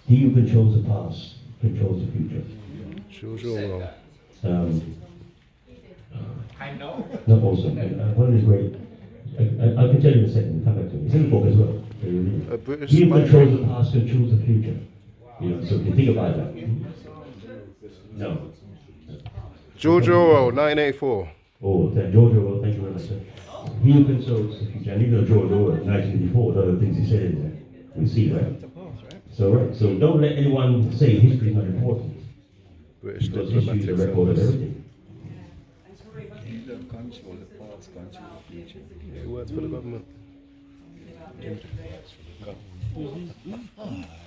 He who controls the past controls the future. George Orwell. Um, I know. Not awesome. One of his great. I can tell you in a second. Come back to me. It's in the book as well. So you read A it. British He who spy. controls the past controls the future. You know. So if you think about that. No. George Orwell, 1984. Oh, George Orwell. Thank you very much, sir. He who controls the future. And even though George Orwell, 1984, a lot of things he said in there, we see, right? So right. So don't let anyone say history is not important. British Because history is a diplomatic record of service. everything. The control the past, control the future. Yeah, he works for the government.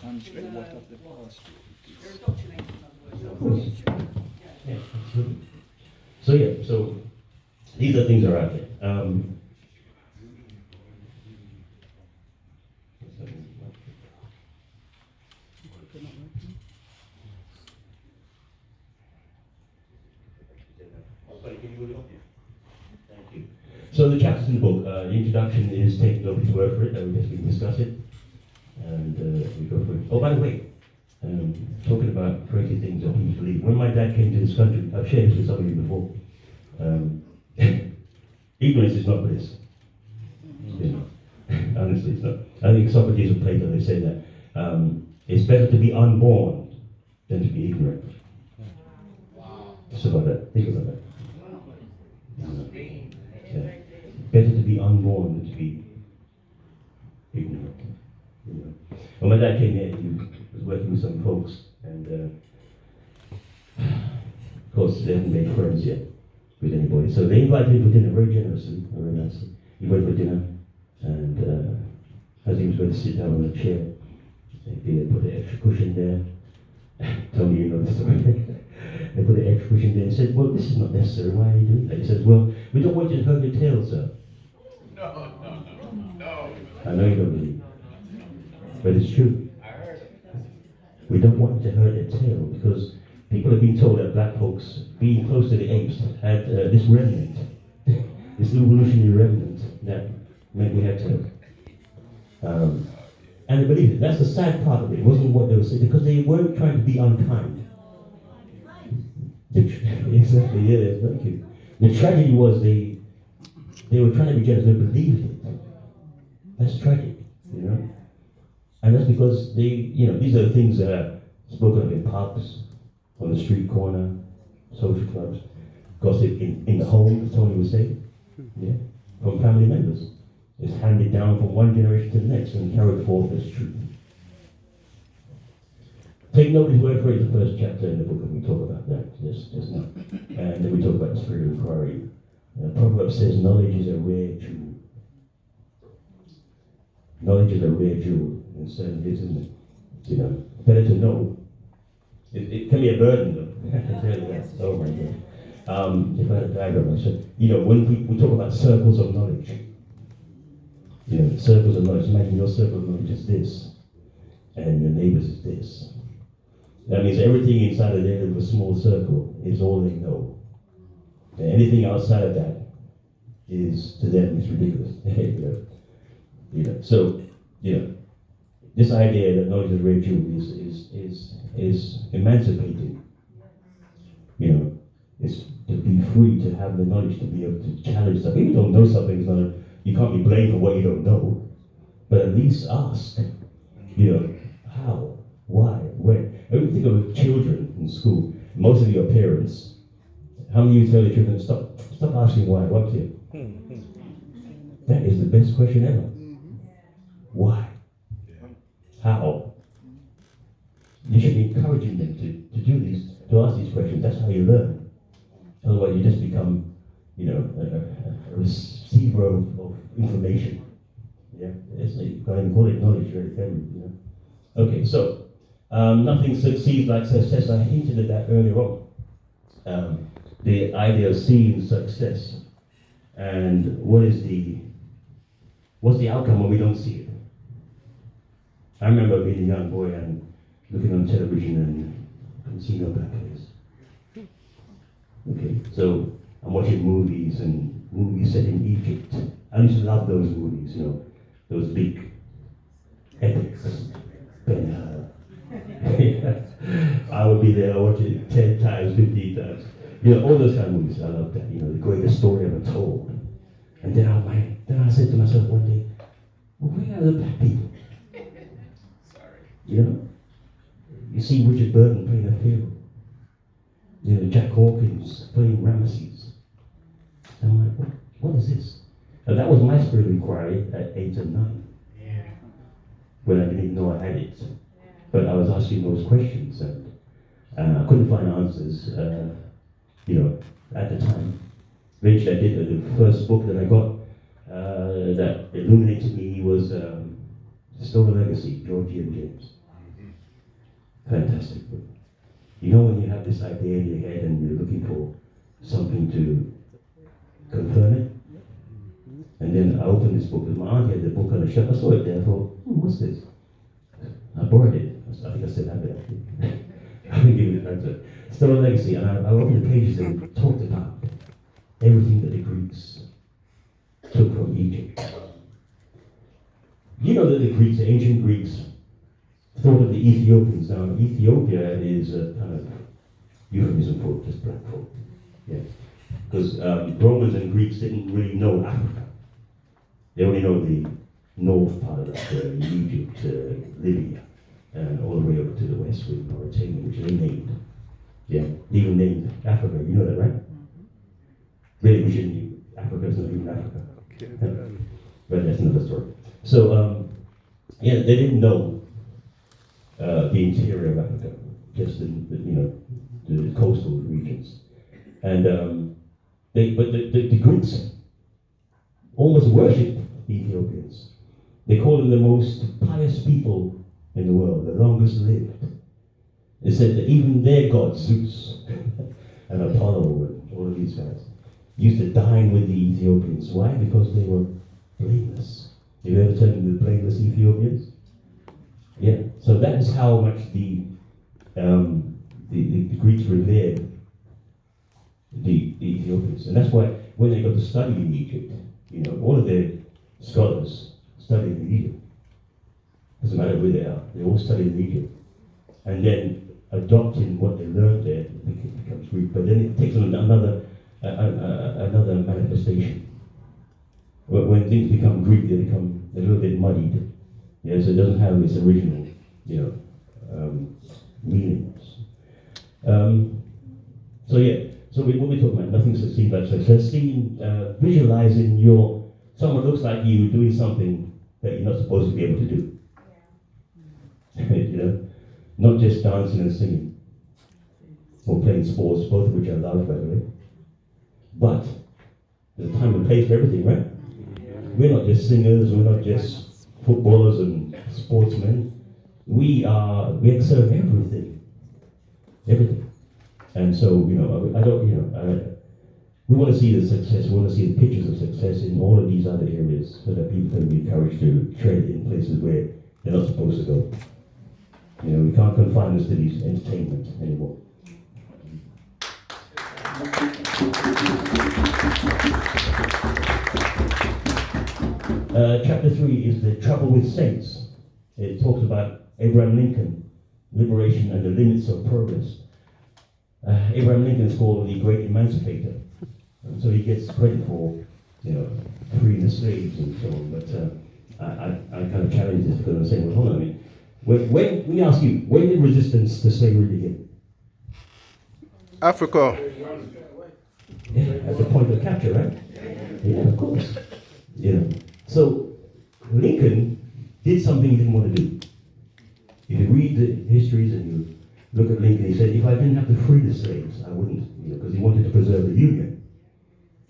Control what of the past. Of course. Yeah, absolutely. So yeah, so these are things that are out there. Thank you. So the chapters in the book, the introduction is taking nobody's word for it, that we've just been discussing, and we go through it. Oh, by the way, talking about crazy things that people believe. When my dad came to this country, I've shared this with some of you before. Ignorance is not bliss. You know, honestly, it's not. I think Socrates and Plato, they say that it's better to be unborn than to be ignorant. Just about that. Think about that. Yeah. Better to be unborn than to be ignorant. You know. When my dad came here, he was working with some folks, and of course, they hadn't made friends yet with anybody. So they invited him for dinner very generously, very nicely. He went for dinner, and as he was going to sit down on a chair, they put an extra cushion there. Tony, you know the story. They put an extra cushion there and said, "Well, this is not necessary. Why are you doing that?" He said, "Well, we don't want you to hurt your tail, sir." No. I know you don't believe, but it's true. I heard it. We don't want to hurt their tail because people have been told that black folks, being close to the apes, had this remnant, this evolutionary remnant that meant we had tails. And they believed it. That's the sad part of it. It wasn't what they were saying because they weren't trying to be unkind. Exactly, yeah, thank you. The tragedy was they were trying to be generous, they believed it. That's tragic, you know? And that's because these are the things that are spoken of in pubs, on the street corner, social clubs, gossip in the home, as Tony was saying, yeah, from family members. It's handed down from one generation to the next and carried forth as truth. Take nobody's word for it, the first chapter in the book, and we talk about that just now. And then we talk about the spirit of inquiry. Proverbs says, knowledge is a rare jewel. Knowledge is a rare jewel, and certain things, isn't it? You know, better to know. It can be a burden, though. I can tell you that. Oh my God. If I had a diagram, I said, you know, when we talk about circles of knowledge, you know, circles of knowledge. Imagine your circle of knowledge is this, and your neighbor's is this. That means everything inside of their little small circle is all they know. And anything outside of that is, to them, is ridiculous. So, this idea that knowledge is a rare jewel is emancipating. You know, it's to be free to have the knowledge to be able to challenge stuff. If you don't know something, it's not you can't be blamed for what you don't know, but at least ask, how, why, when. When you think of children in school, most of your parents, how many of you tell your children, stop asking why, what's it? That is the best question ever. Why? How? You should be encouraging them to do these, to ask these questions. That's how you learn. Otherwise you just become, a receiver of information. Yeah, you can't even call it knowledge, really, can you? Okay, so nothing succeeds like success. I hinted at that earlier on. The idea of seeing success, and what's the outcome when we don't see it? I remember being a young boy and looking on television and couldn't see no black face. Okay, so I'm watching movies and movies set in Egypt. I used to love those movies, those big epics. Ben-Hur, I would be there, I watch it 10 times, 15 times. You know, all those kind of movies, I love that. You know, the greatest story ever told. And then I said to myself one day, well, where are the black people? Sorry. You know? You see Richard Burton playing a hero. You know, Jack Hawkins playing Ramesses. And I'm like, what is this? And that was my spiritual inquiry at 8 and 9. Yeah. When I didn't even know I had it. But I was asking those questions and I couldn't find answers, you know, at the time. Eventually I did the first book that I got that illuminated me was Stolen Legacy, George Ian James. Fantastic book. You know when you have this idea in your head and you're looking for something to confirm it? And then I opened this book, and my auntie had the book on the shelf. I saw it there, I thought, what's this? I borrowed it. I think I still have it actually. I think give it back to it. Stolen Legacy, and I opened the pages and it talked about everything that the Greeks took from Egypt. You know that the Greeks, the ancient Greeks, thought of the Ethiopians. Now, Ethiopia is a kind of euphemism for just black folk. Yeah. Because Romans and Greeks didn't really know Africa. They only know the north part of Egypt, Libya, and all the way over to the west with Mauritania, which they named. Yeah, they even named Africa. You know that, right? Really, we shouldn't. Africa is not even Africa. Okay, But that's another story. So, yeah, they didn't know the interior of Africa, just the coastal regions, and the Greeks almost worshipped the Ethiopians. They called them the most pious people in the world, the longest lived. They said that even their gods, Zeus and Apollo and all of these guys, used to dine with the Ethiopians. Why? Because they were blameless. Have you ever turned into the blameless Ethiopians? Yeah. So that is how much the Greeks revered the Ethiopians. And that's why when they got to study in Egypt, you know, all of their scholars studied in Egypt. Doesn't matter where they are, they all studied in Egypt. And then adopting what they learned there becomes Greek. But then it takes on another manifestation. When things become Greek, they become a little bit muddied. Yeah, so it doesn't have its original, meanings. So what we're talking about, nothing seems like success. Visualizing someone looks like you doing something that you're not supposed to be able to do. You know, not just dancing and singing or playing sports, both of which I love, by the way. But there's a time and place for everything, right? We're not just singers, we're not just footballers and sportsmen. We excel in everything. Everything. And so, we want to see the success, we want to see the pictures of success in all of these other areas so that people can be encouraged to tread in places where they're not supposed to go. You know, we can't confine us to these entertainment anymore. Chapter 3 is the trouble with saints. It talks about Abraham Lincoln, liberation and the limits of progress. Abraham Lincoln is called the great emancipator. And so he gets credit for, freeing the slaves and so on. But I kind of challenge this because I'm saying, well, hold on a minute. Let me ask you, when did resistance to slavery begin? Africa. Yeah, at the point of capture, right? Yeah, of course. So Lincoln did something he didn't want to do. If you read the histories and you look at Lincoln, he said, if I didn't have to free the slaves, I wouldn't, because he wanted to preserve the Union,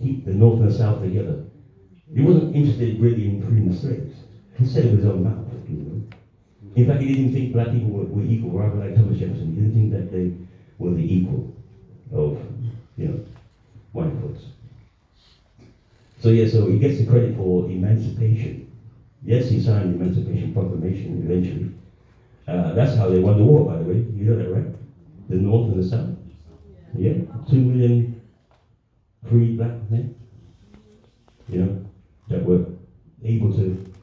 keep the North and the South together. He wasn't interested really in freeing the slaves. He said it with his own mouth. In fact, he didn't think black people were equal, rather like Thomas Jefferson. He didn't think that they were the equal of, white folks. So he gets the credit for emancipation. Yes, he signed the Emancipation Proclamation eventually. That's how they won the war, by the way. You know that, right? The North and the South. Yeah, 2 million free black men, that were able to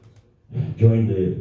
join the